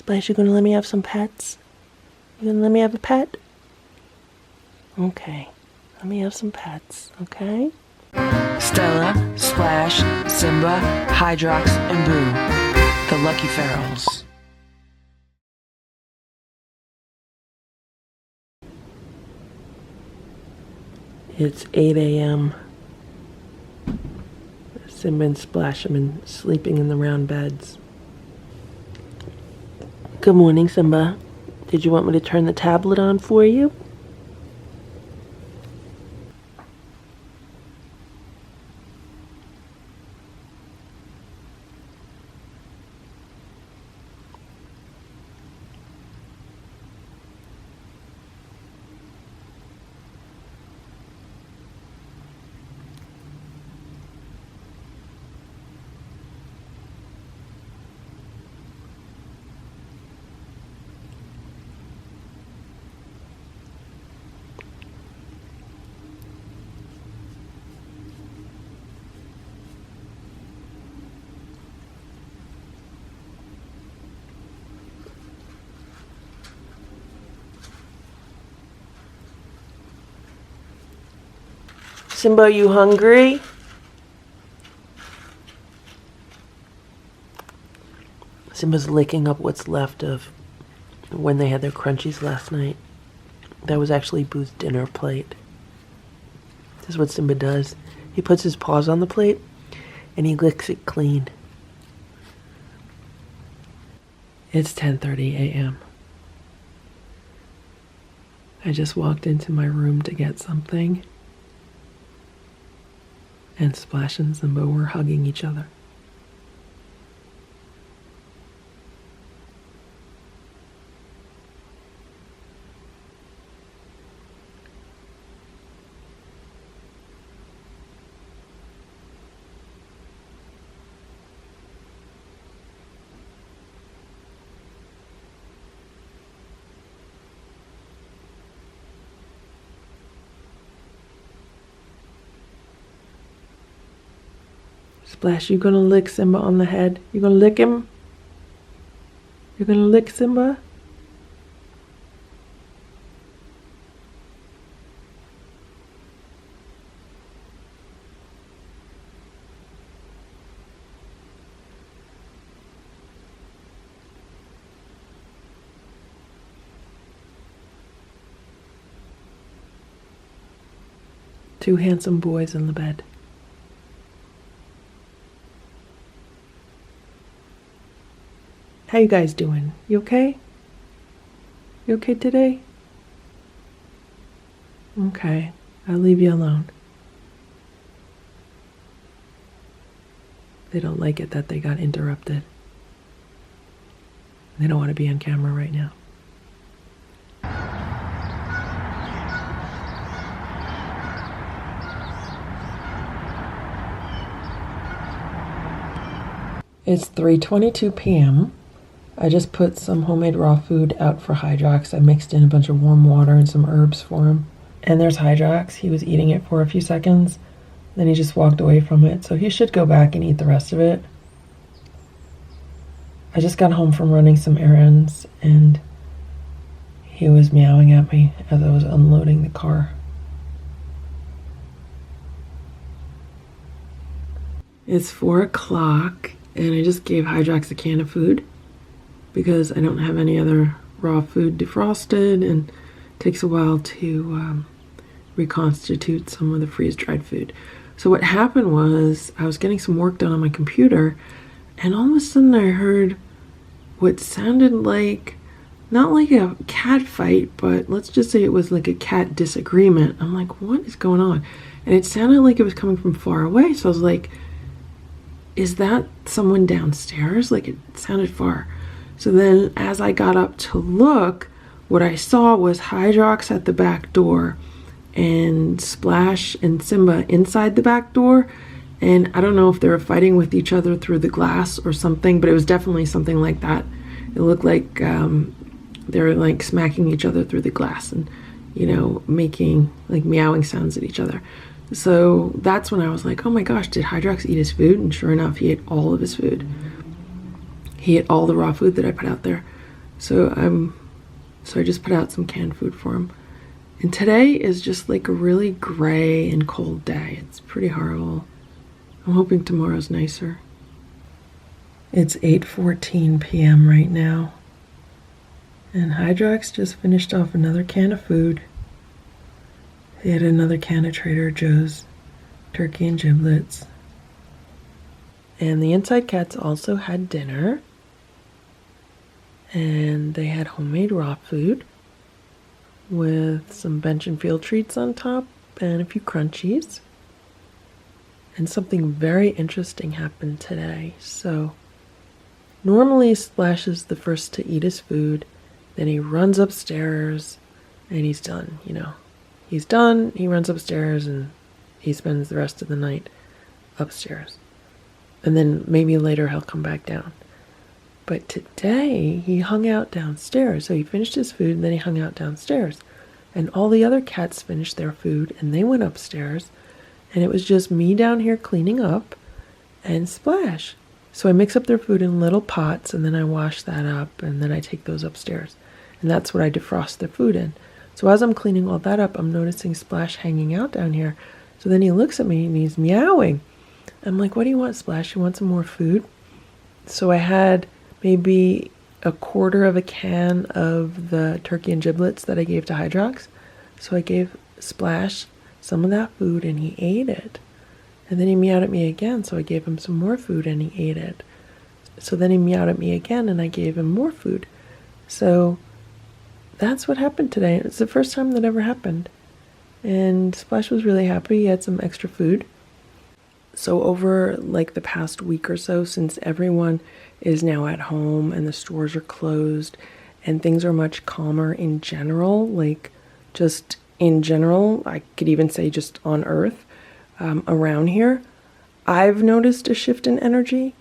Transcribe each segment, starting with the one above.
Splash, you gonna let me have some pets? You gonna let me have a pet? Okay. Let me have some pets, okay? Stella, Splash, Simba, Hydrox, and Boo, the Lucky Ferals. It's 8 a.m. Simba and Splash have been sleeping in the round beds. Good morning, Simba. Did you want me to turn the tablet on for you? Simba, are you hungry? Simba's licking up what's left of when they had their crunchies last night. That was actually Boo's dinner plate. This is what Simba does. He puts his paws on the plate and he licks it clean. It's 10:30 a.m. I just walked into my room to get something, and Splash and Simba were hugging each other. Splash, you gonna lick Simba on the head? You gonna lick him? You're gonna lick Simba? Two handsome boys in the bed. How you guys doing? You okay? You okay today? Okay, I'll leave you alone. They don't like it that they got interrupted. They don't want to be on camera right now. It's 3:22 p.m. I just put some homemade raw food out for Hydrox. I mixed in a bunch of warm water and some herbs for him. And there's Hydrox. He was eating it for a few seconds. Then he just walked away from it. So he should go back and eat the rest of it. I just got home from running some errands and he was meowing at me as I was unloading the car. It's 4 o'clock and I just gave Hydrox a can of food, because I don't have any other raw food defrosted and it takes a while to reconstitute some of the freeze-dried food. So what happened was I was getting some work done on my computer and all of a sudden I heard what sounded like, not like a cat fight, but let's just say it was like a cat disagreement. I'm like, what is going on? And it sounded like it was coming from far away. So I was like, is that someone downstairs? Like, it sounded far. So then as I got up to look, what I saw was Hydrox at the back door and Splash and Simba inside the back door. And I don't know if they were fighting with each other through the glass or something, but it was definitely something like that. It looked like they were like smacking each other through the glass and, you know, making like meowing sounds at each other. So that's when I was like, oh my gosh, did Hydrox eat his food? And sure enough, he ate all of his food. He ate all the raw food that I put out there. So I just put out some canned food for him. And today is just like a really gray and cold day. It's pretty horrible. I'm hoping tomorrow's nicer. It's 8:14 p.m. right now. And Hydrox just finished off another can of food. He had another can of Trader Joe's turkey and giblets. And the inside cats also had dinner. And they had homemade raw food with some bench and field treats on top and a few crunchies. And something very interesting happened today. So normally Splash is the first to eat his food. Then he runs upstairs and he's done, He's done, he runs upstairs and he spends the rest of the night upstairs. And then maybe later he'll come back down. But today he hung out downstairs. So he finished his food and then he hung out downstairs. And all the other cats finished their food and they went upstairs. And it was just me down here cleaning up and Splash. So I mix up their food in little pots and then I wash that up and then I take those upstairs. And that's what I defrost their food in. So as I'm cleaning all that up, I'm noticing Splash hanging out down here. So then he looks at me and he's meowing. I'm like, what do you want, Splash? You want some more food? So I had maybe a quarter of a can of the turkey and giblets that I gave to Hydrox. So I gave Splash some of that food and he ate it. And then he meowed at me again, so I gave him some more food and he ate it. So then he meowed at me again and I gave him more food. So that's what happened today. It's the first time that ever happened. And Splash was really happy. He had some extra food. So over like the past week or so, since everyone is now at home and the stores are closed and things are much calmer in general, like just in general, I could even say just on Earth, around here, I've noticed a shift in energy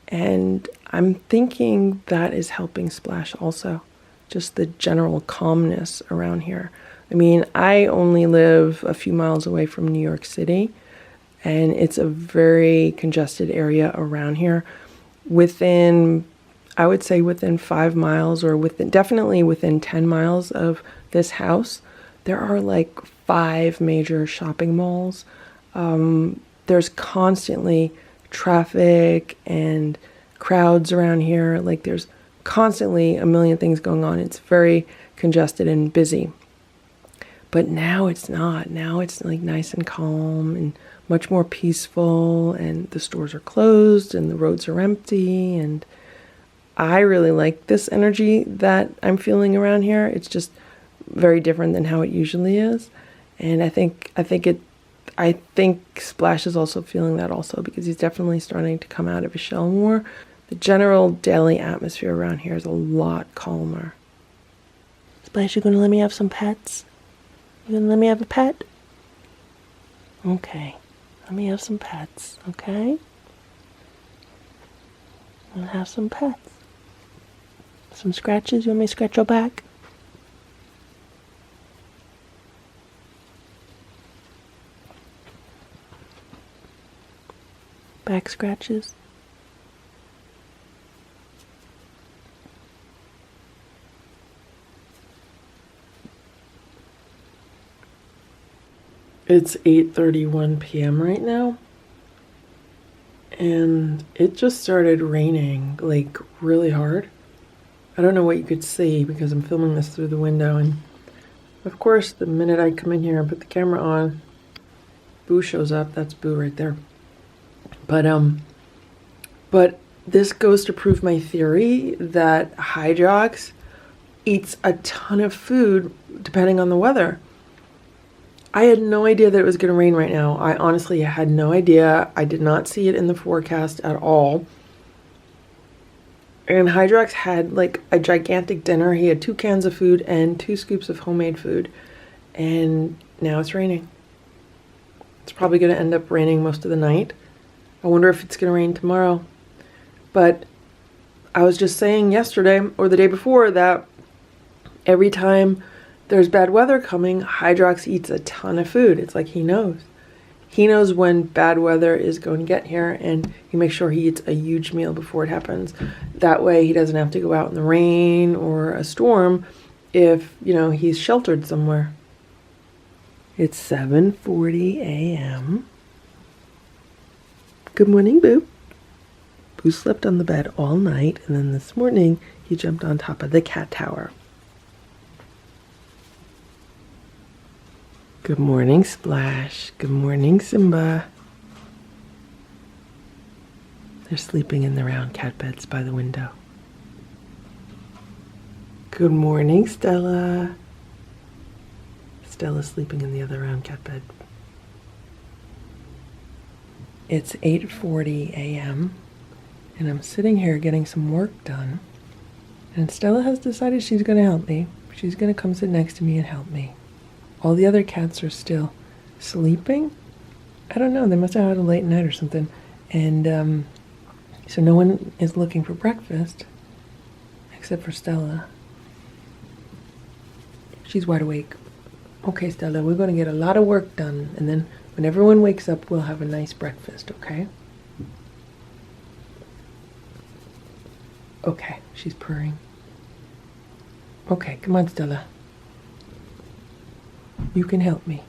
and I'm thinking that is helping Splash also. Just the general calmness around here. I mean, I only live a few miles away from New York City, and it's a very congested area around here. I would say within 5 miles or definitely within 10 miles of this house, there are like 5 major shopping malls. There's constantly traffic and crowds around here. Like there's constantly a million things going on. It's very congested and busy. But now it's not. Now it's like nice and calm and much more peaceful and the stores are closed and the roads are empty. And I really like this energy that I'm feeling around here. It's just very different than how it usually is. And I think Splash is also feeling that also because he's definitely starting to come out of his shell more. The general daily atmosphere around here is a lot calmer. Splash, you gonna let me have some pets? You gonna let me have a pet? Okay. Let me have some pets, okay? I'm gonna have some pets. Some scratches? You want me to scratch your back? Back scratches? It's 8:31 p.m. right now, and it just started raining, like, really hard. I don't know what you could see because I'm filming this through the window, and of course, the minute I come in here and put the camera on, Boo shows up. That's Boo right there. But this goes to prove my theory that Hydrox eats a ton of food depending on the weather. I had no idea that it was going to rain right now. I honestly had no idea. I did not see it in the forecast at all. And Hydrox had like a gigantic dinner. He had 2 cans of food and 2 scoops of homemade food. And now it's raining. It's probably going to end up raining most of the night. I wonder if it's going to rain tomorrow. But I was just saying yesterday or the day before that every time there's bad weather coming, Hydrox eats a ton of food. It's like he knows. He knows when bad weather is going to get here, and he makes sure he eats a huge meal before it happens. That way he doesn't have to go out in the rain or a storm if, you know, he's sheltered somewhere. It's 7:40 a.m. Good morning, Boo. Boo slept on the bed all night, and then this morning he jumped on top of the cat tower. Good morning, Splash. Good morning, Simba. They're sleeping in the round cat beds by the window. Good morning, Stella. Stella's sleeping in the other round cat bed. It's 8:40 a.m. and I'm sitting here getting some work done. And Stella has decided she's going to help me. She's going to come sit next to me and help me. All the other cats are still sleeping. I don't know, they must have had a late night or something. And so no one is looking for breakfast except for Stella. She's wide awake. Okay, Stella, we're going to get a lot of work done, and then when everyone wakes up, we'll have a nice breakfast, okay? Okay, she's purring. Okay, come on, Stella. You can help me.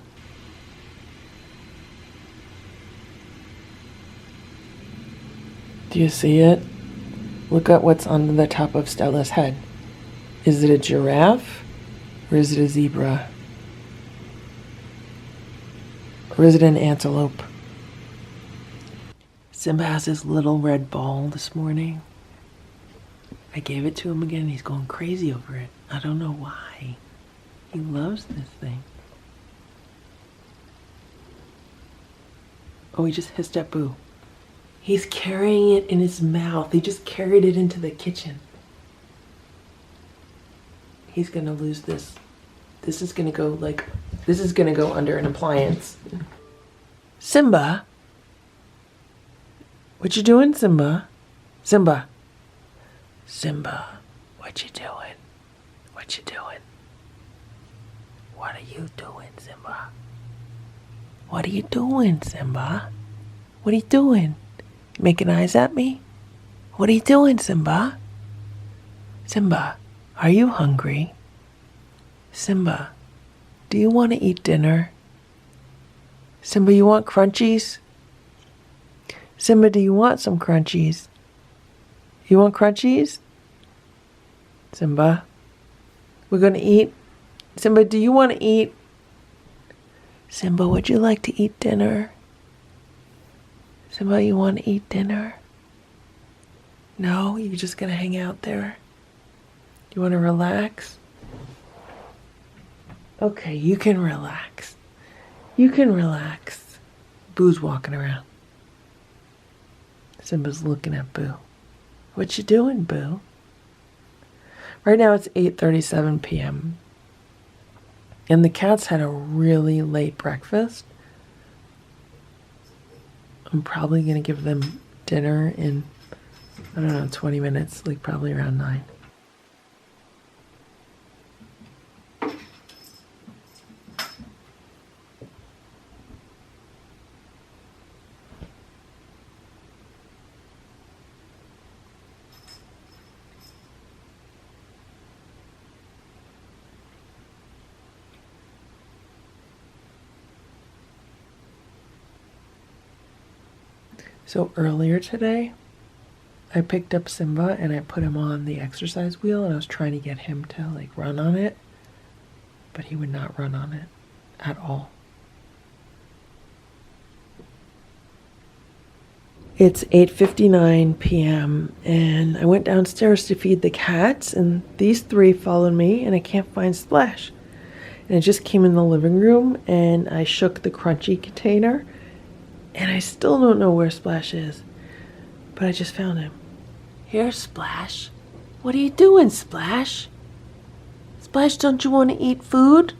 Do you see it? Look at what's on the top of Stella's head. Is it a giraffe or is it a zebra? Or is it an antelope? Simba has his little red ball this morning. I gave it to him again. He's going crazy over it. I don't know why. He loves this thing. Oh, he just hissed at Boo. He's carrying it in his mouth. He just carried it into the kitchen. He's gonna lose this. This is gonna go under an appliance. Simba? What you doing, Simba? Simba? Simba, what you doing? What you doing? What are you doing, Simba? What are you doing, Simba? What are you doing? Making eyes at me? What are you doing, Simba? Simba, are you hungry? Simba, do you want to eat dinner? Simba, you want crunchies? Simba, do you want some crunchies? You want crunchies? Simba, we're going to eat. Simba, do you want to eat? Simba, would you like to eat dinner? Simba, you want to eat dinner? No, you're just going to hang out there? You want to relax? Okay, you can relax. You can relax. Boo's walking around. Simba's looking at Boo. What you doing, Boo? Right now it's 8:37 p.m. And the cats had a really late breakfast. I'm probably going to give them dinner in, 20 minutes, like probably around 9. So earlier today, I picked up Simba and I put him on the exercise wheel and I was trying to get him to like run on it, but he would not run on it at all. It's 8:59 p.m. and I went downstairs to feed the cats and these 3 followed me and I can't find Splash. And I just came in the living room and I shook the crunchy container and I still don't know where Splash is, but I just found him. Here, Splash. What are you doing, Splash? Splash, don't you want to eat food?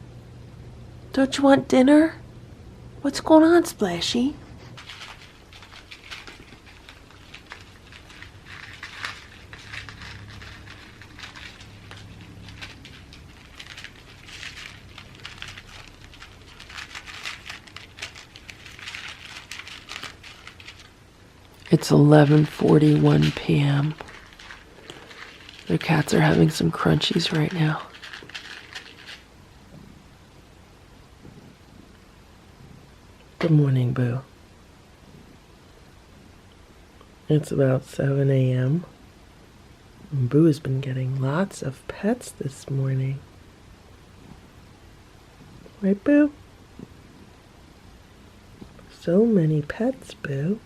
Don't you want dinner? What's going on, Splashy? It's 11:41 p.m. Their cats are having some crunchies right now. Good morning, Boo. It's about 7 a.m. Boo has been getting lots of pets this morning. Right, Boo? So many pets, Boo.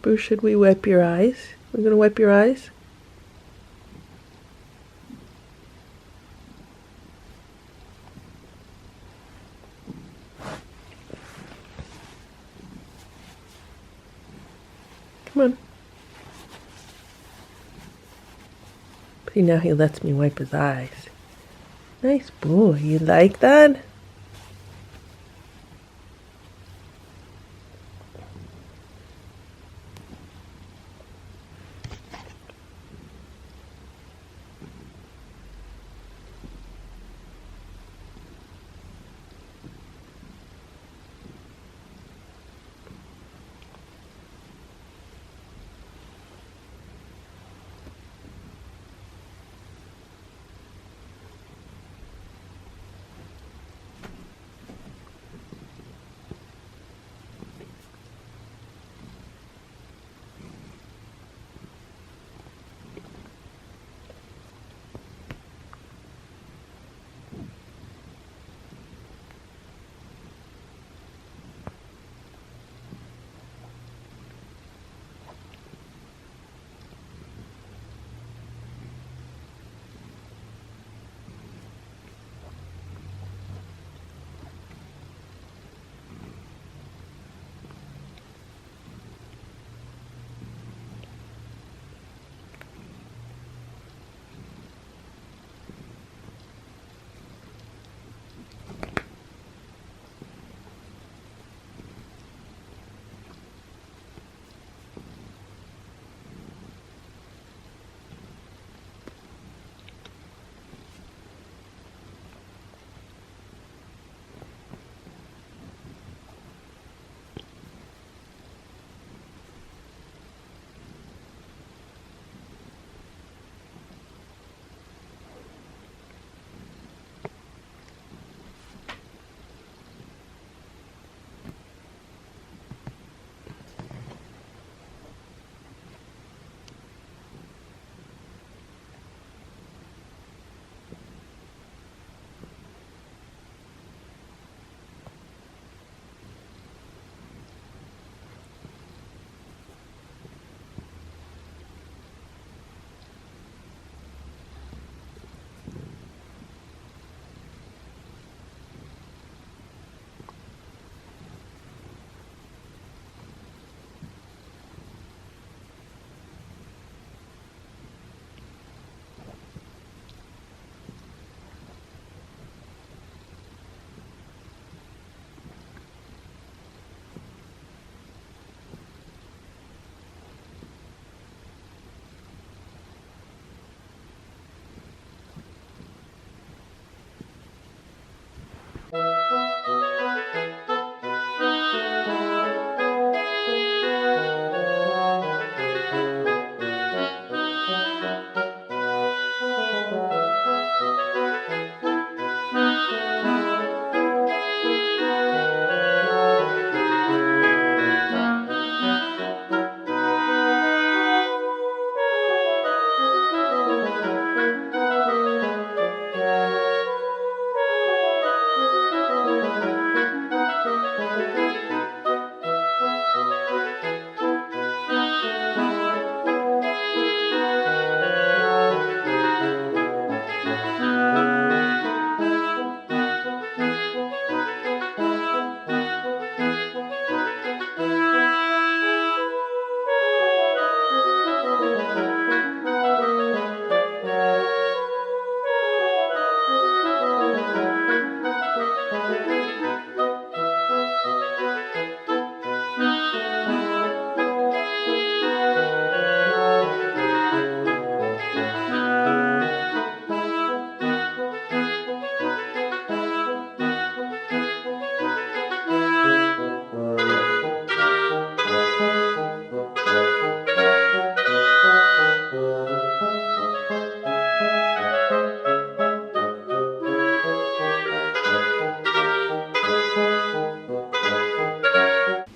Boo, should we wipe your eyes? We're gonna wipe your eyes? Come on. See, now he lets me wipe his eyes. Nice boy. You like that?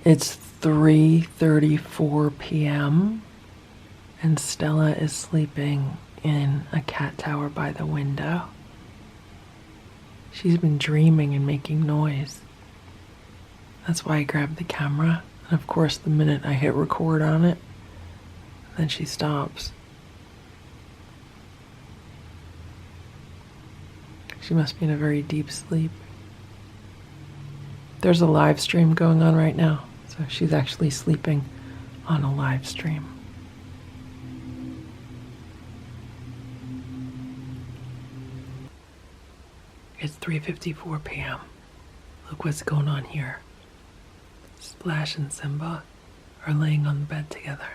It's 3:34 p.m. and Stella is sleeping in a cat tower by the window. She's been dreaming and making noise. That's why I grabbed the camera. And of course, the minute I hit record on it, then she stops. She must be in a very deep sleep. There's a live stream going on right now, so she's actually sleeping on a live stream. It's 3:54 p.m. Look what's going on here. Splash and Simba are laying on the bed together.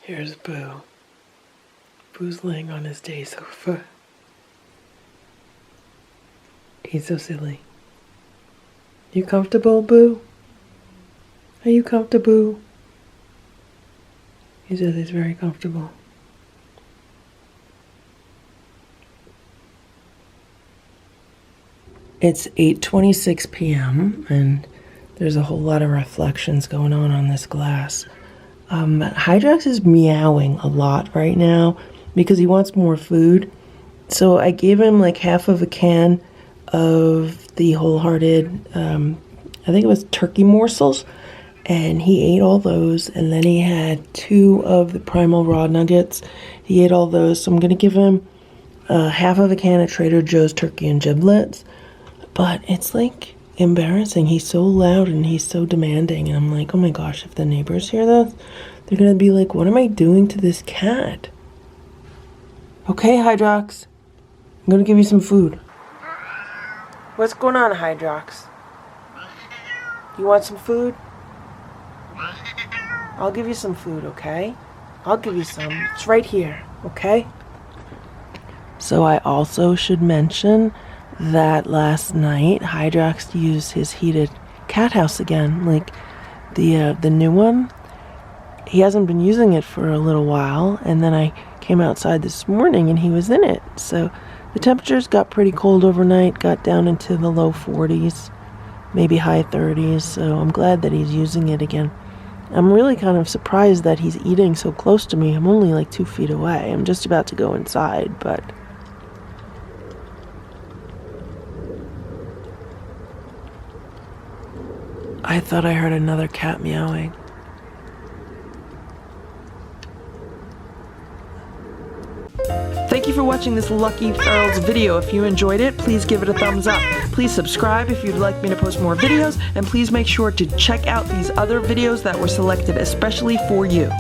Here's Boo. Boo's laying on his day sofa. He's so silly. You comfortable, Boo? Are you comfortable? He says he's very comfortable. It's 8:26 p.m. and there's a whole lot of reflections going on this glass. Hydrox is meowing a lot right now because he wants more food. So I gave him like half of a can of the wholehearted, I think it was turkey morsels, and he ate all those, and then he had 2 of the primal raw nuggets. He ate all those, so I'm gonna give him half of a can of Trader Joe's turkey and giblets. But it's like embarrassing. He's so loud and he's so demanding, and I'm like, oh my gosh, if the neighbors hear this, they're gonna be like, what am I doing to this cat? Okay, Hydrox, I'm gonna give you some food. What's going on, Hydrox? You want some food? I'll give you some food, okay? I'll give you some. It's right here, okay? So I also should mention that last night Hydrox used his heated cat house again, like the new one. He hasn't been using it for a little while, and then I came outside this morning and he was in it. So the temperatures got pretty cold overnight, got down into the low 40s, maybe high 30s, so I'm glad that he's using it again. I'm really kind of surprised that he's eating so close to me. I'm only like 2 feet away. I'm just about to go inside, but I thought I heard another cat meowing. Thank you for watching this Lucky Ferals video. If you enjoyed it, please give it a thumbs up. Please subscribe if you'd like me to post more videos, and please make sure to check out these other videos that were selected especially for you.